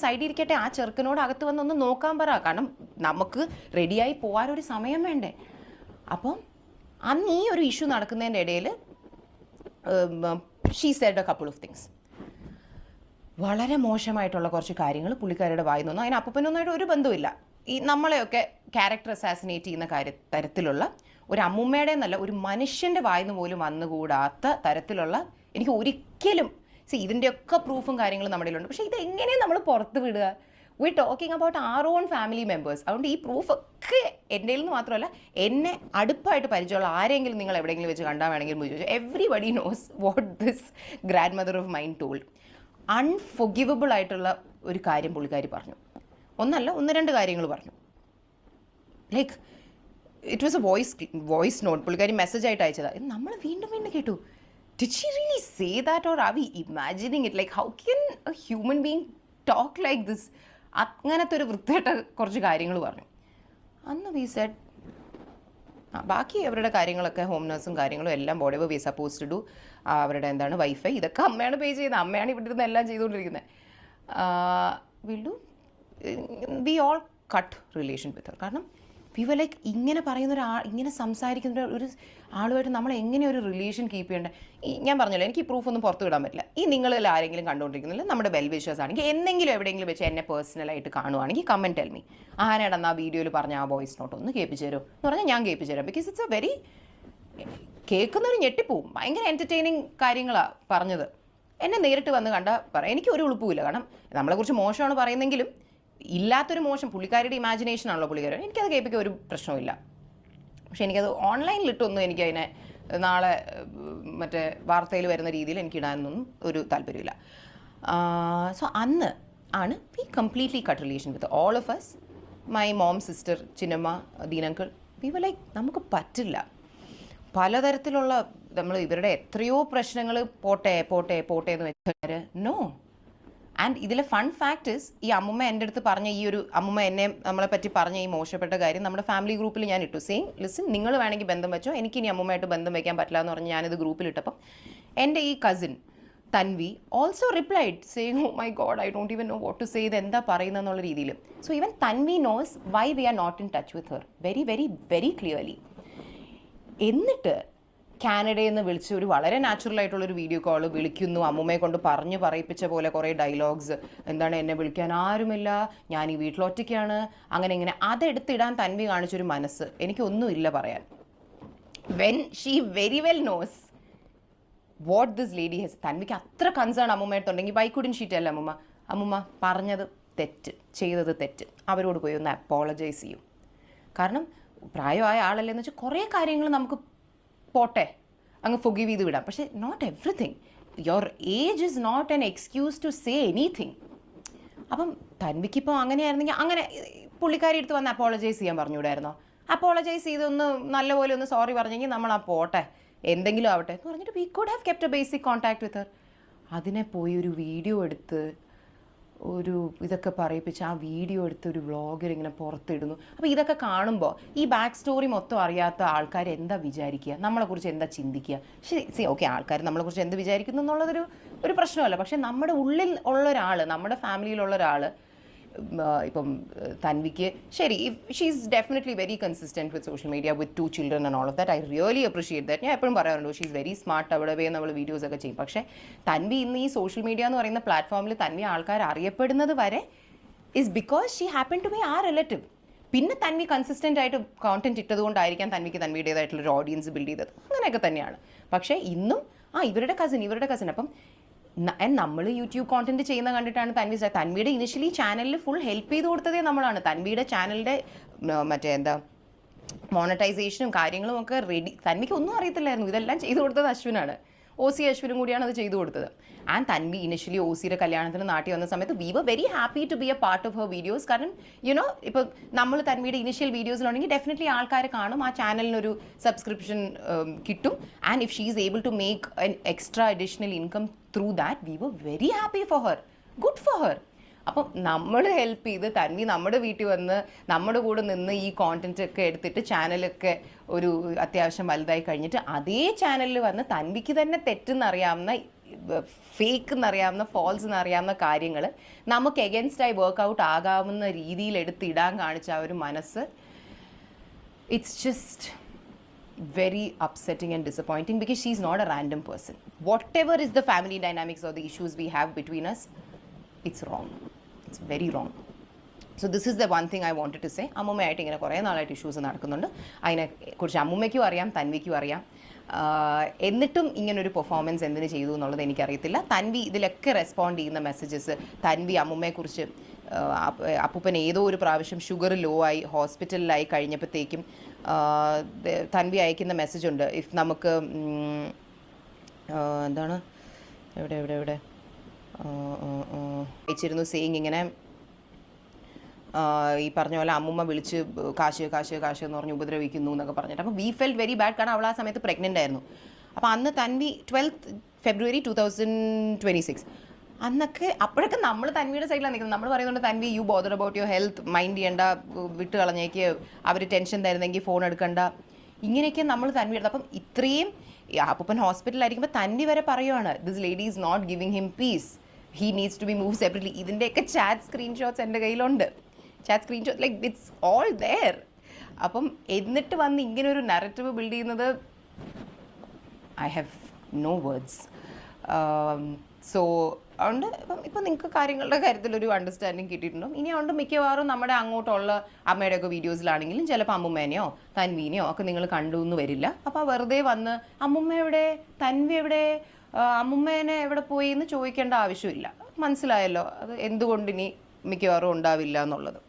സൈഡിൽ ഇരിക്കട്ടെ, ആ ചെറുക്കനോട് അകത്ത് വന്നൊന്ന് നോക്കാൻ പറ. കാരണം നമുക്ക് റെഡിയായി പോകാനൊരു സമയം വേണ്ടേ. അപ്പം അന്ന് ഈ ഒരു ഇഷ്യൂ നടക്കുന്നതിൻ്റെ ഇടയിൽ she said A couple of things. വളരെ മോശമായിട്ടുള്ള കുറച്ച് കാര്യങ്ങൾ പുള്ളിക്കാരുടെ വായി നിന്നു. അതിന് അപ്പനൊന്നായിട്ട് ഒരു ബന്ധമില്ല. ഈ നമ്മളെയൊക്കെ ക്യാരക്ടർ അസാസിനേറ്റ് ചെയ്യുന്ന തരത്തിലുള്ള ഒരു അമ്മുമ്മയുടെ എന്നല്ല, ഒരു മനുഷ്യൻ്റെ വായിന്ന് പോലും വന്നുകൂടാത്ത തരത്തിലുള്ള, എനിക്ക് ഒരിക്കലും ഇതിൻ്റെയൊക്കെ പ്രൂഫും കാര്യങ്ങളും നമ്മുടെ ഉണ്ട്. പക്ഷേ ഇതെങ്ങനെയാണ് നമ്മൾ പുറത്ത് വിടുക? V talking about R on family members. അതുകൊണ്ട് ഈ പ്രൂഫൊക്കെ എൻ്റെ നിന്ന് മാത്രമല്ല, എന്നെ അടുപ്പായിട്ട് പരിചയമുള്ള ആരെങ്കിലും നിങ്ങൾ എവിടെയെങ്കിലും വെച്ച് കണ്ടാൽ വേണമെങ്കിൽ ചോദിച്ചു. Everybody knows what this grandmother of mine told. Unforgivable ആയിട്ടുള്ള ഒരു കാര്യം പുള്ളിക്കാരി പറഞ്ഞു. ഒന്നല്ല, 1-2 കാര്യങ്ങൾ പറഞ്ഞു. Like it was a voice note. പുള്ളിക്കാരി മെസ്സേജ് ആയിട്ട് അയച്ചതാണ്. നമ്മൾ വീണ്ടും വീണ്ടും കേട്ടു. Did she really say that, or are we imagining it? Like, how can a human being talk like this? അങ്ങനത്തെ ഒരു വൃത്തിയായിട്ട് കുറച്ച് കാര്യങ്ങൾ പറഞ്ഞു. അന്ന് വി സെഡ് ബാക്കി അവരുടെ കാര്യങ്ങളൊക്കെ ഹോം നഴ്സും കാര്യങ്ങളും എല്ലാം whatever we supposed to do, അവരുടെ എന്താണ് വൈഫൈ ഇതൊക്കെ അമ്മയാണ് പേ ചെയ്യുന്നത്, അമ്മയാണ് ഇവിടെ ഇരുന്ന് എല്ലാം ചെയ്തുകൊണ്ടിരിക്കുന്നത്. വി ഓൾ കട്ട് റിലേഷൻ വിത്ത് ഹർ. കാരണം വി വർ ലൈക്ക്, ഇങ്ങനെ പറയുന്ന ഇങ്ങനെ സംസാരിക്കുന്ന ഒരു ആളുമായിട്ട് നമ്മൾ എങ്ങനെ ഒരു റിലേഷൻ കീപ്പ് ചെയ്യേണ്ടത്? ഞാൻ പറഞ്ഞല്ലോ, എനിക്ക് ഈ പ്രൂഫൊന്നും പുറത്ത് വിടാൻ പറ്റില്ല. ഈ നിങ്ങളിൽ ആരെങ്കിലും കണ്ടുകൊണ്ടിരിക്കുന്നില്ല, നമ്മുടെ വെൽ വിഷേഴ്സ് ആണെങ്കിൽ എന്തെങ്കിലും എവിടെയെങ്കിലും വെച്ച് എന്നെ പേഴ്സണലായിട്ട് കാണുവാണെങ്കിൽ കമൻറ്റ് ടെൽ മീ. ആരാണെന്ന് ആ വീഡിയോയിൽ പറഞ്ഞ ആ വോയിസ് നോട്ട് ഒന്ന് കേൾപ്പിച്ചു തരുമോ എന്ന് പറഞ്ഞാൽ ഞാൻ കേൾപ്പിച്ചു തരാം. ബിക്കോസ് ഇറ്റ്സ് എ വെരി, കേൾക്കുന്നൊരു ഞെട്ടിപ്പോവും. ഭയങ്കര എൻ്റർടൈനിങ് കാര്യങ്ങളാണ് പറഞ്ഞത്. എന്നെ നേരിട്ട് വന്ന് കണ്ടാൽ പറയാം, എനിക്ക് ഒരു എളുപ്പമില്ല. കാരണം നമ്മളെക്കുറിച്ച് മോശമാണ് പറയുന്നെങ്കിലും ഇല്ലാത്തൊരു മോശം, പുള്ളിക്കാരുടെ ഇമാജിനേഷനാണല്ലോ പുള്ളിക്കാരി. എനിക്കത് കേൾപ്പിക്കാൻ ഒരു പ്രശ്നമില്ല. പക്ഷേ എനിക്കത് ഓൺലൈനിലിട്ടൊന്നും എനിക്കതിനെ നാളെ മറ്റേ വാർത്തയിൽ വരുന്ന രീതിയിൽ എനിക്കിടാനൊന്നും ഒരു താല്പര്യമില്ല. സോ അന്ന് ആണ് we completely cut relation with all of us. My mom, sister, ചിന്നമ്മ, ദീനങ്കിൾ. വി വർ ലൈക്ക്, നമുക്ക് പറ്റില്ല. പലതരത്തിലുള്ള നമ്മൾ ഇവരുടെ എത്രയോ പ്രശ്നങ്ങൾ പോട്ടെ പോട്ടെ പോട്ടെ എന്ന് വെച്ചാൽ നോ. ആൻഡ് ഇതിലെ ഫൺ ഫാക്ട് ഇസ്, ഈ അമ്മുമ്മ എൻ്റെ അടുത്ത് പറഞ്ഞ ഈ ഒരു അമ്മുമ്മ എന്നെ നമ്മളെ പറ്റി പറഞ്ഞ ഈ മോശപ്പെട്ട കാര്യം നമ്മുടെ ഫാമിലി ഗ്രൂപ്പിൽ ഞാൻ ഇട്ടു. സെയിം ലിസൺ, നിങ്ങൾ വേണമെങ്കിൽ ബന്ധം വെച്ചോ, എനിക്ക് ഇനി അമ്മുമ്മയായിട്ട് ബന്ധം വയ്ക്കാൻ പറ്റില്ല എന്ന് പറഞ്ഞ് ഞാനിത് ഗ്രൂപ്പിലിട്ടപ്പം എൻ്റെ ഈ cousin Tanvi also replied saying, oh my God, I don't even know what to say, ഇത് എന്താ പറയുന്നതെന്നുള്ള രീതിയിൽ. So even Tanvi knows why we are not in touch with her very very very clearly. എന്നിട്ട് കാനഡയിൽ നിന്ന് വിളിച്ച് ഒരു വളരെ നാച്ചുറൽ ആയിട്ടുള്ളൊരു വീഡിയോ കോൾ വിളിക്കുന്നു. അമ്മുമ്മയെ കൊണ്ട് പറഞ്ഞു പറയിപ്പിച്ച പോലെ കുറേ ഡയലോഗ്സ്, എന്താണ് എന്നെ വിളിക്കാൻ ആരുമില്ല, ഞാൻ ഈ വീട്ടിലൊറ്റയ്ക്കാണ്, അങ്ങനെ ഇങ്ങനെ. അതെടുത്തിടാൻ തൻവി കാണിച്ചൊരു മനസ്സ് എനിക്കൊന്നുമില്ല പറയാൻ. When she very well knows what this lady has. തൻവിക്ക് അത്ര കൺസേൺ അമ്മുമ്മയായിട്ടുണ്ടെങ്കിൽ വൈ കുഡ്ന്റ് ഷീ ടെൽ അമ്മുമ്മ, അമ്മുമ്മ പറഞ്ഞത് തെറ്റ്, ചെയ്തത് തെറ്റ്, അവരോട് പോയി ഒന്ന് അപ്പോളജൈസ് ചെയ്യും. കാരണം പ്രായമായ ആളല്ലേ എന്ന് വെച്ചാൽ കുറേ കാര്യങ്ങൾ നമുക്ക് പോട്ടെ അങ്ങ് ഫൊഗീവ് ചെയ്ത് വിടാം. പക്ഷേ not everything. Your age is not an excuse to say anything. അപ്പം തൻവിക്കിപ്പോൾ അങ്ങനെയായിരുന്നെങ്കിൽ അങ്ങനെ പുള്ളിക്കാരി എടുത്ത് വന്ന് അപ്പോളജൈസ് ചെയ്യാൻ പറഞ്ഞുകൂടായിരുന്നോ? അപ്പോളജൈസ് ചെയ്തൊന്ന് നല്ലപോലെ ഒന്ന് സോറി പറഞ്ഞെങ്കിൽ നമ്മൾ ആ പോട്ടെ എന്തെങ്കിലും ആവട്ടെ എന്ന് പറഞ്ഞിട്ട് we could have kept A basic contact വിത്ത് ഹർ. അതിനെ പോയി ഒരു വീഡിയോ എടുത്ത് ഒരു ഇതൊക്കെ പറയിപ്പിച്ച് ആ വീഡിയോ എടുത്ത് ഒരു വ്ളോഗർ ഇങ്ങനെ പുറത്തിടുന്നു. അപ്പോൾ ഇതൊക്കെ കാണുമ്പോൾ ഈ ബാക്ക് സ്റ്റോറി മൊത്തം അറിയാത്ത ആൾക്കാർ എന്താ വിചാരിക്കുക, നമ്മളെക്കുറിച്ച് എന്താ ചിന്തിക്കുക? ശരി, ഓക്കെ, ആൾക്കാർ നമ്മളെക്കുറിച്ച് എന്ത് വിചാരിക്കുന്നു എന്നുള്ളതൊരു പ്രശ്നമല്ല. പക്ഷേ നമ്മുടെ ഉള്ളിൽ ഉള്ള ഒരാൾ, നമ്മുടെ ഫാമിലിയിലുള്ള ഒരാൾ, ഇപ്പം തൻവിക്ക് ശരി, she is definitely very consistent with social media with 2 children and all of that. I really appreciate that. ഞാൻ എപ്പോഴും പറയാറുണ്ട് ഷീ ഈസ് വെരി സ്മാർട്ട്. അവിടെ പോയി നമ്മൾ വീഡിയോസൊക്കെ ചെയ്യും. പക്ഷേ തൻവി ഇന്ന് ഈ സോഷ്യൽ മീഡിയ എന്ന് പറയുന്ന പ്ലാറ്റ്ഫോമിൽ തൻവി ആൾക്കാർ അറിയപ്പെടുന്നത് വരെ is because she happen to be a relative. പിന്നെ തൻവി കൺസിസ്റ്റൻ്റ് ആയിട്ട് കോണ്ടന്റ് ഇട്ടതുകൊണ്ടായിരിക്കാം തൻവിക്ക് തൻവിയുടേതായിട്ടുള്ളൊരു ഓഡിയൻസ് ബിൽഡ് ചെയ്തത്. അങ്ങനെയൊക്കെ തന്നെയാണ്. പക്ഷേ ഇന്നും ഇവരുടെ കസിൻ അപ്പം നമ്മൾ യൂട്യൂബ് കോണ്ടന്റ് ചെയ്യുന്ന കണ്ടിട്ടാണ് തൻവിയുടെ ഇനിഷ്യലി ചാനലിൽ ഫുൾ ഹെൽപ്പ് ചെയ്ത് കൊടുത്തതേ നമ്മളാണ്. തൻവിയുടെ ചാനലിൻ്റെ മറ്റേ എന്താ മോണറ്റൈസേഷനും കാര്യങ്ങളും ഒക്കെ റെഡി. തൻവിക്ക് ഒന്നും അറിയത്തില്ലായിരുന്നു. ഇതെല്ലാം ചെയ്തു കൊടുത്തത് അശ്വിനാണ്. OC അശ്വിനും കൂടിയാണ് അത് ചെയ്തു കൊടുത്തത്. ആൻഡ് തൻവി ഇനിഷ്യലി OCയുടെ കല്യാണത്തിന് നാട്ടിൽ വന്ന സമയത്ത് we were very happy to be a part of her videos. കാരണം യുനോ ഇപ്പോൾ നമ്മൾ തൻവിയുടെ ഇനിഷ്യൽ വീഡിയോസിലുണ്ടെങ്കിൽ ഡെഫിനറ്റ്ലി ആൾക്കാർ കാണും, ആ ചാനലിനൊരു സബ്സ്ക്രിപ്ഷൻ കിട്ടും. And if she is able to make an extra additional income through that, we were very happy for her, good for her. അപ്പം നമ്മൾ ഹെൽപ്പ് ചെയ്ത് തൻവി നമ്മുടെ വീട്ടിൽ വന്ന് നമ്മുടെ കൂടെ നിന്ന് ഈ കോണ്ടന്റ് ഒക്കെ എടുത്തിട്ട് ചാനലൊക്കെ ഒരു അത്യാവശ്യം വലുതായി കഴിഞ്ഞിട്ട് അതേ ചാനലിൽ വന്ന് തൻവിക്ക് തന്നെ തെറ്റെന്നറിയാവുന്ന ഫേക്ക് എന്നറിയാവുന്ന ഫോൾസ് എന്നറിയാവുന്ന കാര്യങ്ങൾ നമുക്ക് എഗൻസ്റ്റായി വർക്കൗട്ട് ആകാവുന്ന രീതിയിൽ എടുത്തിടാൻ കാണിച്ച ആ ഒരു മനസ്സ്, it's just very upsetting and disappointing because she's not a random person. Whatever is the family dynamics or the issues we have between us, it's wrong. It's very wrong. So this is the one thing I wanted to say. അമ്മൂമ്മയായിട്ട് ഇങ്ങനെ കുറേ നാളായിട്ട് issues നടക്കുന്നുണ്ട്. അതിനെക്കുറിച്ച് അമ്മൂമ്മയ്ക്കും അറിയാം, തൻവിക്കും അറിയാം. എന്നിട്ടും ഇങ്ങനൊരു performance എന്തിനു ചെയ്തു എന്നുള്ളത് എനിക്കറിയത്തില്ല. തൻവി ഇതിലൊക്കെ റെസ്പോണ്ട് ചെയ്യുന്ന മെസ്സേജസ്, തൻവി അമ്മൂമ്മയെക്കുറിച്ച് അപ്പൂപ്പൻ ഏതോ ഒരു പ്രാവശ്യം ഷുഗർ ലോ ആയി ഹോസ്പിറ്റലിലായി കഴിഞ്ഞപ്പോഴത്തേക്കും തൻവി അയക്കുന്ന മെസ്സേജ് ഉണ്ട്. ഇഫ് നമുക്ക് എന്താണ് എവിടെ എവിടെ എവിടെ അയച്ചിരുന്നു സെയിങ് ഇങ്ങനെ ഈ പറഞ്ഞ പോലെ അമ്മൂമ്മ വിളിച്ച് കാശ് കാശ് കാശ് എന്ന് പറഞ്ഞ് ഉപദ്രവിക്കുന്നു എന്നൊക്കെ പറഞ്ഞിട്ട്. അപ്പോൾ വി ഫെൽറ്റ് വെരി ബാഡ്, കാരണം അവൾ ആ സമയത്ത് പ്രഗ്നൻ്റ് ആയിരുന്നു. അപ്പോൾ അന്ന് തൻവി 12th February 2026 അന്നൊക്കെ അപ്പോഴൊക്കെ നമ്മൾ തൻവിയുടെ സൈഡിലാണ് നിൽക്കുന്നത്. നമ്മൾ പറയുന്നുണ്ട് Tanvi you bother about your health, mind ചെയ്യേണ്ട, വിട്ട് കളഞ്ഞേക്ക്, അവർ ടെൻഷൻ തരുന്നെങ്കിൽ ഫോൺ എടുക്കണ്ട, ഇങ്ങനെയൊക്കെ നമ്മൾ തൻവിയുടെ. അപ്പം ഇത്രയും അപ്പൂപ്പൻ ഹോസ്പിറ്റലായിരിക്കുമ്പോൾ തൻവി വരെ പറയുവാണ് this lady is not giving him peace, he needs to be move separately. ഇതിൻ്റെയൊക്കെ ചാറ്റ് സ്ക്രീൻഷോട്ട്സ് എൻ്റെ കയ്യിലുണ്ട്. Chat screenshot like it's all there. അപ്പം എന്നിട്ട് വന്ന് ഇങ്ങനെ ഒരു നറേറ്റീവ് ബിൽഡ് ചെയ്യുന്നത് I have no words. So അതുകൊണ്ട് ഇപ്പം നിങ്ങൾക്ക് കാര്യങ്ങളുടെ കാര്യത്തിലൊരു അണ്ടർസ്റ്റാൻഡിങ് കിട്ടിയിട്ടുണ്ടോ? ഇനി അതുകൊണ്ട് മിക്കവാറും നമ്മുടെ അങ്ങോട്ടുള്ള അമ്മയുടെയൊക്കെ വീഡിയോസിലാണെങ്കിലും ചിലപ്പോൾ അമ്മുമ്മേനെയോ തൻവീനെയോ ഒക്കെ നിങ്ങൾ കണ്ടു എന്ന് വരില്ല. അപ്പോൾ വെറുതെ വന്ന് അമ്മുമ്മ എവിടെ, തൻവി എവിടെ, അമ്മുമ്മേനെ എവിടെ പോയി എന്ന് ചോദിക്കേണ്ട ആവശ്യമില്ല. മനസ്സിലായല്ലോ അത് എന്തുകൊണ്ട് ഇനി മിക്കവാറും ഉണ്ടാവില്ല എന്നുള്ളത്.